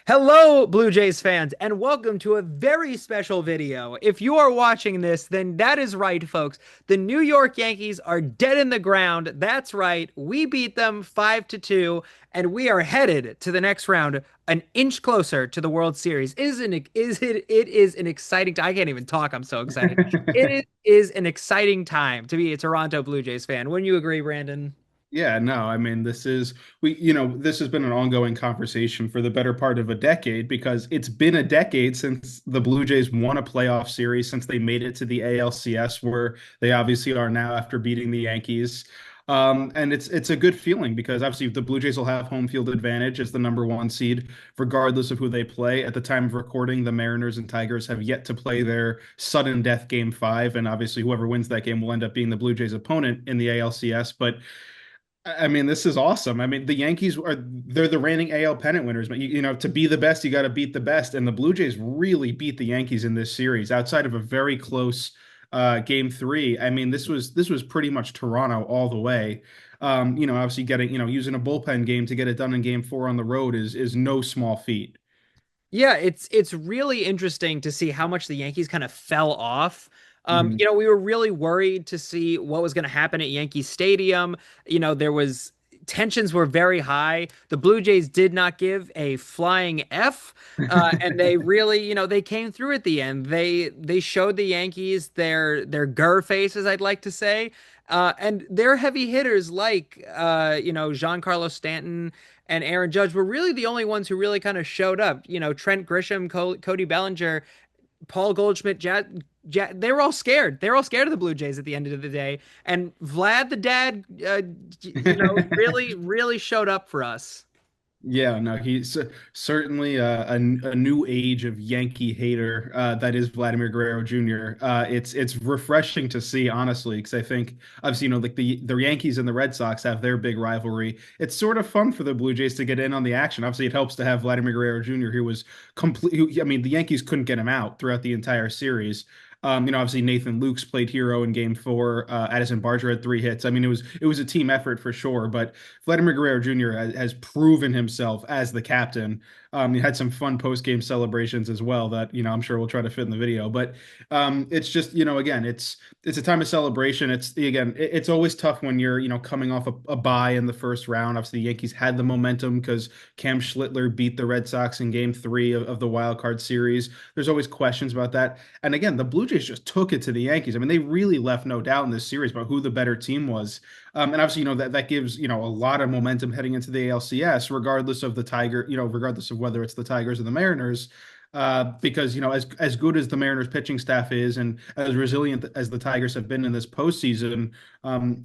Hello, Blue Jays fans, and welcome to a very special video. If you are watching this, then that is right, folks. The New York Yankees are dead in the ground. That's right. We beat them 5-2, and we are headed to the next round, an inch closer to the World Series. It is an exciting time. I can't even talk. I'm so excited. It is an exciting time to be a Toronto Blue Jays fan. Wouldn't you agree, Brandon? Yeah, no, I mean, this has been an ongoing conversation for the better part of a decade because it's been a decade since the Blue Jays won a playoff series, since they made it to the ALCS, where they obviously are now after beating the Yankees. And it's a good feeling because obviously the Blue Jays will have home field advantage as the number one seed, regardless of who they play. At the time of recording, the Mariners and Tigers have yet to play their sudden death game five, and obviously whoever wins that game will end up being the Blue Jays' opponent in the ALCS. But I mean, this is awesome. I mean, they're the reigning AL pennant winners, but to be the best, you got to beat the best. And the Blue Jays really beat the Yankees in this series outside of a very close game three. I mean, this was pretty much Toronto all the way. Obviously getting, using a bullpen game to get it done in game four on the road is no small feat. Yeah, it's really interesting to see how much the Yankees kind of fell off. Mhm. We were really worried to see what was going to happen at Yankee Stadium. There was tensions were very high. The Blue Jays did not give a flying F, and they really, they came through at the end. They showed the Yankees their gur faces, I'd like to say. And their heavy hitters like Giancarlo Stanton and Aaron Judge were really the only ones who really kind of showed up. Trent Grisham, Cody Bellinger, Paul Goldschmidt, they were all scared. They were all scared of the Blue Jays at the end of the day. And Vlad the Dad, really, really showed up for us. Yeah, no, he's certainly a new age of Yankee hater that is Vladimir Guerrero Jr. It's refreshing to see, honestly, because I think obviously like the Yankees and the Red Sox have their big rivalry. It's sort of fun for the Blue Jays to get in on the action. Obviously, it helps to have Vladimir Guerrero Jr., who was complete. I mean, the Yankees couldn't get him out throughout the entire series. Obviously Nathan Lukes played hero in Game Four. Addison Barger had three hits. I mean, it was a team effort for sure. But Vladimir Guerrero Jr. has proven himself as the captain. He had some fun post game celebrations as well that I'm sure we'll try to fit in the video. But it's just again it's a time of celebration. It's always tough when you're coming off a bye in the first round. Obviously the Yankees had the momentum because Cam Schlittler beat the Red Sox in Game Three of the wild card series. There's always questions about that. And again, the Blue Jays just took it to the Yankees. I mean, they really left no doubt in this series about who the better team was. And obviously, that gives a lot of momentum heading into the ALCS, regardless of the regardless of whether it's the Tigers or the Mariners. Because as good as the Mariners pitching staff is, and as resilient as the Tigers have been in this postseason,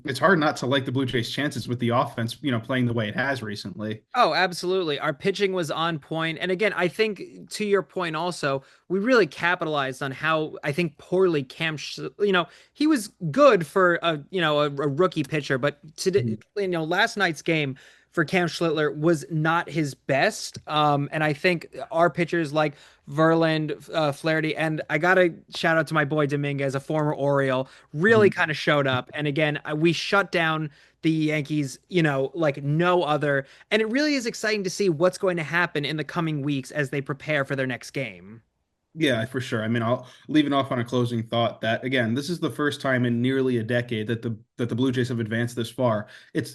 it's hard not to like the Blue Jays' chances with the offense, playing the way it has recently. Oh, absolutely. Our pitching was on point. And again, I think to your point also, we really capitalized on how I think poorly he was good for a rookie pitcher, but today, last night's game for Cam Schlittler was not his best. And I think our pitchers like Verland, Flaherty, and I got to shout out to my boy Dominguez, a former Oriole, really Mhm. kind of showed up. And again, we shut down the Yankees, like no other. And it really is exciting to see what's going to happen in the coming weeks as they prepare for their next game. Yeah, for sure. I mean, I'll leave it off on a closing thought that again, this is the first time in nearly a decade that the Blue Jays have advanced this far.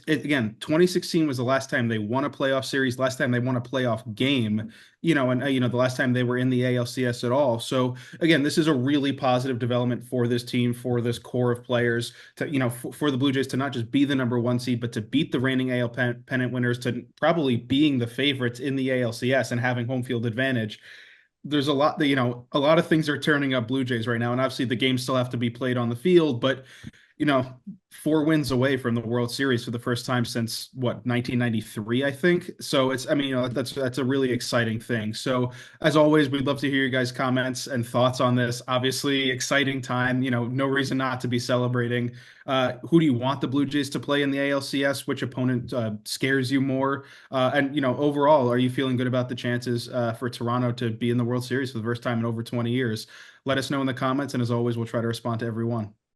Again, 2016 was the last time they won a playoff series, last time they won a playoff game, and the last time they were in the ALCS at all. So again, this is a really positive development for this team, for this core of players to, for the Blue Jays to not just be the number one seed, but to beat the reigning AL pennant winners, to probably being the favorites in the ALCS and having home field advantage. There's a lot of things are turning up Blue Jays right now, and obviously the games still have to be played on the field, but you know, 4 wins away from the World Series for the first time since what 1993, I think. So I mean, that's a really exciting thing. So as always, we'd love to hear your guys' comments and thoughts on this. Obviously, exciting time. No reason not to be celebrating. Who do you want the Blue Jays to play in the ALCS? Which opponent scares you more? And overall, are you feeling good about the chances for Toronto to be in the World Series for the first time in over 20 years? Let us know in the comments, and as always, we'll try to respond to everyone.